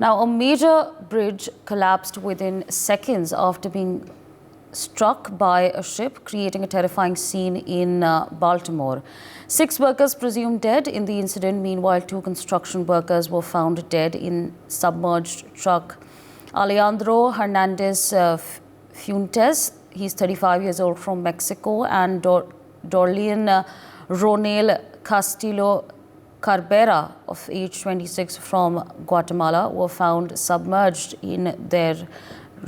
Now, a major bridge collapsed within seconds after being struck by a ship, creating a terrifying scene in Baltimore. 6 workers presumed dead in the incident. Meanwhile, 2 construction workers were found dead in submerged truck. Alejandro Hernandez Fuentes, he's 35 years old, from Mexico, and Dorlian Ronel Castillo Carbera, of age 26, from Guatemala, were found submerged in their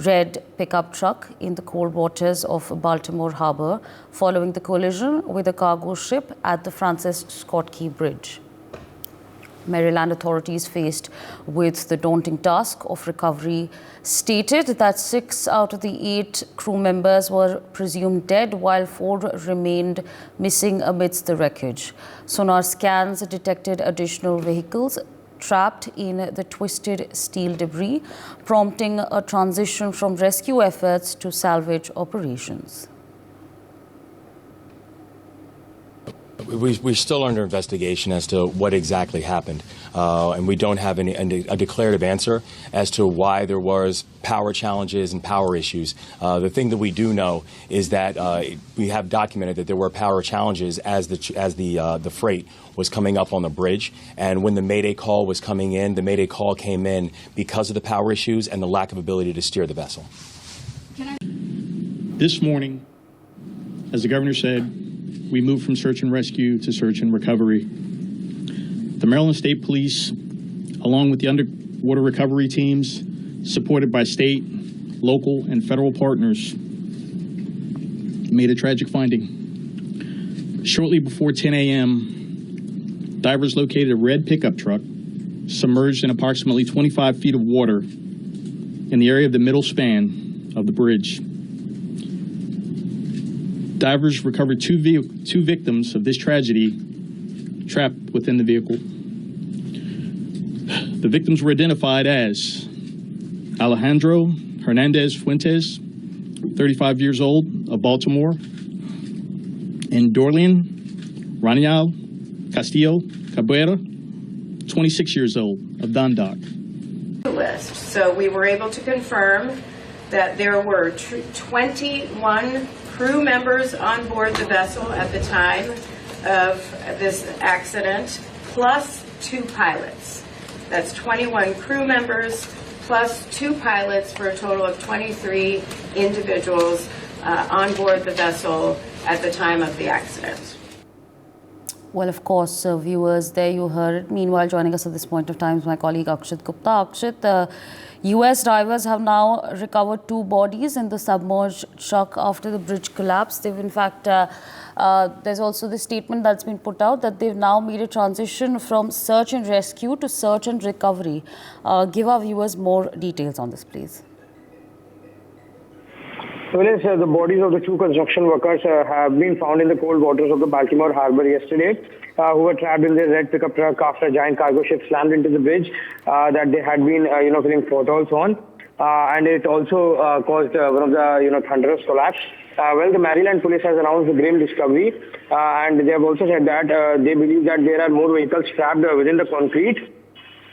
red pickup truck in the cold waters of Baltimore Harbor following the collision with a cargo ship at the Francis Scott Key Bridge. Maryland authorities, faced with the daunting task of recovery, stated that 6 out of the 8 crew members were presumed dead, while 4 remained missing amidst the wreckage. Sonar scans detected additional vehicles trapped in the twisted steel debris, prompting a transition from rescue efforts to salvage operations. We're still under investigation as to what exactly happened, and we don't have a declarative answer as to why there was power challenges and power issues. The thing that we do know is that we have documented that there were power challenges as the freight was coming up on the bridge, and when the Mayday call was coming in, the Mayday call came in because of the power issues and the lack of ability to steer the vessel. This morning, as the governor said, we moved from search and rescue to search and recovery. The Maryland State Police, along with the underwater recovery teams, supported by state, local, and federal partners, made a tragic finding. Shortly before 10 a.m., divers located a red pickup truck submerged in approximately 25 feet of water in the area of the middle span of the bridge. Divers recovered two victims of this tragedy trapped within the vehicle. The victims were identified as Alejandro Hernandez Fuentes, 35 years old, of Baltimore, and Dorlian Ronel Castillo Cabrera, 26 years old, of Dundalk. So we were able to confirm that there were 21 crew members on board the vessel at the time of this accident, plus 2 pilots. That's 21 crew members plus 2 pilots, for a total of 23 individuals on board the vessel at the time of the accident. Well, of course, viewers, there you heard it. Meanwhile, joining us at this point of time is my colleague Akshit Gupta. Akshit, U.S. divers have now recovered 2 bodies in the submerged truck after the bridge collapse. They've, in fact, there's also the statement that's been put out that they've now made a transition from search and rescue to search and recovery. Give our viewers more details on this, please. Well, yes, the bodies of the 2 construction workers have been found in the cold waters of the Baltimore Harbor yesterday, who were trapped in their red pickup truck after a giant cargo ship slammed into the bridge that they had been, filling photos on. And it also caused one of the, thunderous collapse. Well, the Maryland police has announced a grim discovery, and they have also said that they believe that there are more vehicles trapped within the concrete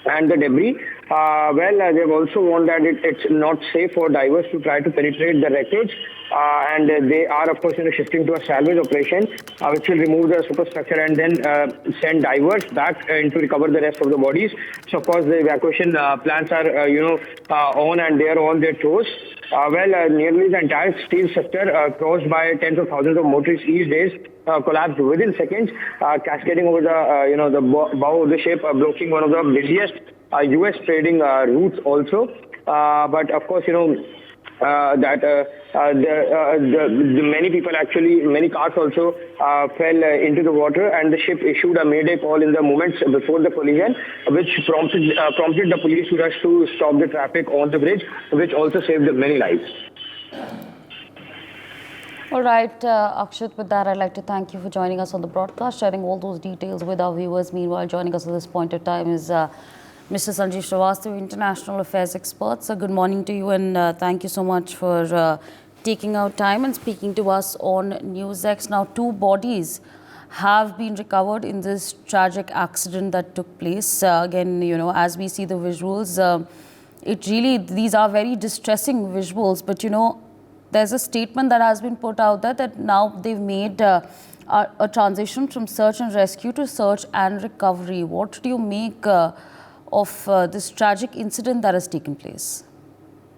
and the debris. They've also warned that it's not safe for divers to try to penetrate the wreckage, and they are, of course, shifting to a salvage operation, which will remove the superstructure and then send divers back to recover the rest of the bodies. So, of course, the evacuation plans are, on, and they are on their toes. Nearly the entire steel sector, crossed by tens of thousands of motorists each day, collapsed within seconds, cascading over the, the bow of the ship, blocking one of the busiest U.S. trading routes also. But of course, many people actually, many cars also fell into the water, and the ship issued a mayday call in the moments before the collision, which prompted the police to rush to stop the traffic on the bridge, which also saved many lives. All right, Akshit, with that, I'd like to thank you for joining us on the broadcast, sharing all those details with our viewers. Meanwhile, joining us at this point of time is Mr. Sanjeev Srivastava, International Affairs expert. So good morning to you, and thank you so much for taking out time and speaking to us on NewsX. Now, 2 bodies have been recovered in this tragic accident that took place. Again, as we see the visuals, these are very distressing visuals, but there's a statement that has been put out there that now they've made a transition from search and rescue to search and recovery. What do you make of this tragic incident that has taken place?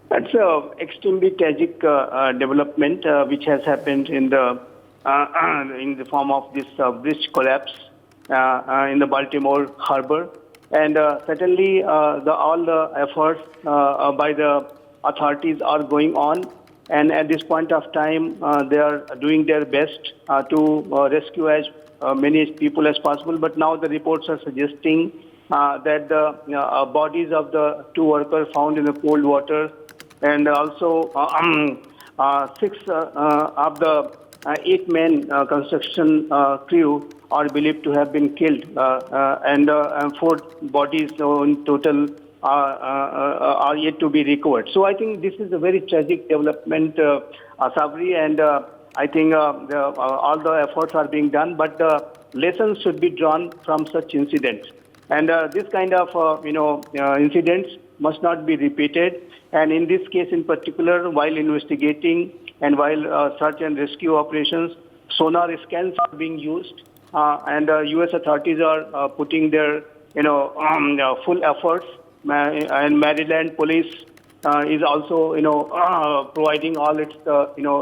That's an extremely tragic development which has happened in the form of this bridge collapse in the Baltimore harbor. And certainly all the efforts by the authorities are going on. And at this point of time, they are doing their best to rescue as many people as possible. But now the reports are suggesting that the bodies of the 2 workers found in the cold water and also 6 of the 8-man construction crew are believed to have been killed, and 4 bodies in total are yet to be recovered. So I think this is a very tragic development, Sabri, and I think all the efforts are being done, but lessons should be drawn from such incidents. And this kind of incidents must not be repeated. And in this case in particular, while investigating and while search and rescue operations, sonar scans are being used, and U.S. authorities are putting their full efforts. And Maryland police is also providing all its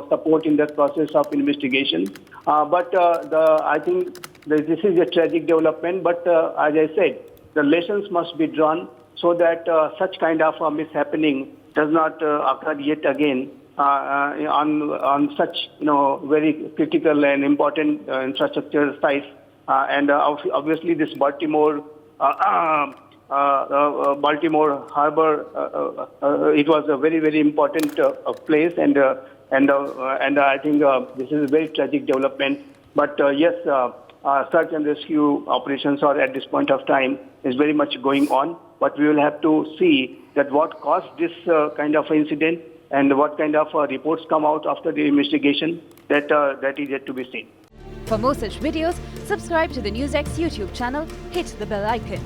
support in that process of investigation. But I think this is a tragic development. But as I said, the lessons must be drawn so that such kind of mishappening does not occur yet again on such very critical and important infrastructure sites. And obviously this Baltimore harbor, it was a very, very important place, and I think this is a very tragic development. But yes, search and rescue operations are at this point of time is very much going on. But we will have to see that what caused this kind of incident and what kind of reports come out after the investigation. That is yet to be seen. For more such videos, subscribe to the NewsX YouTube channel, hit the bell icon.